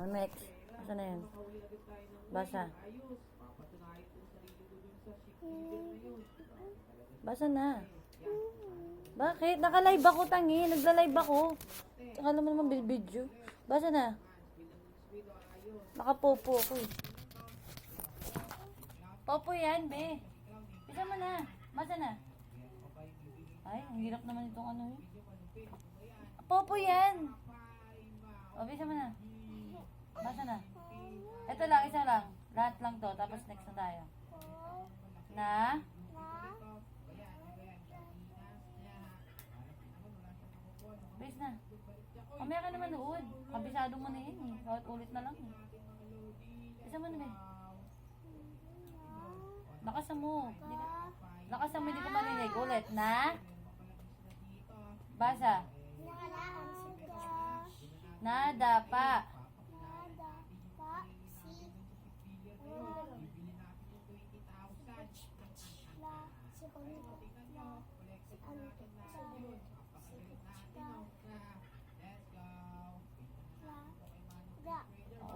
next. Asa na yan? Basa. Basa na. Bakit? Naka-live ako, tangi. Nagla-live ako. Akala mo naman video. Basa na. Naka-popo ako eh. Popo yan, be. Bisa mo na. Basa na. Ay, ang hirap naman itong ano eh. Popo yan. O, bisa mo na. Basa na. Ito lang, isa lang. Lahat lang to. Tapos next na tayo. Na? Base na. Mamaya ka naman uod. Kabisado mo na yun eh. Kahit ulit na lang eh. Isa mo na ba? Lakasan mo. Lakasan mo, hindi ko marinig. Ulit. Na? Basa. Nada pa.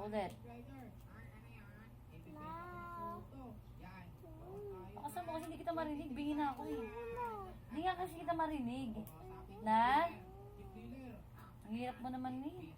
Ulit. Bakasan mo kasi hindi kita marinig. Bingin na ako eh. Hindi nga kasi kita marinig. Na? Ang hirap mo naman eh.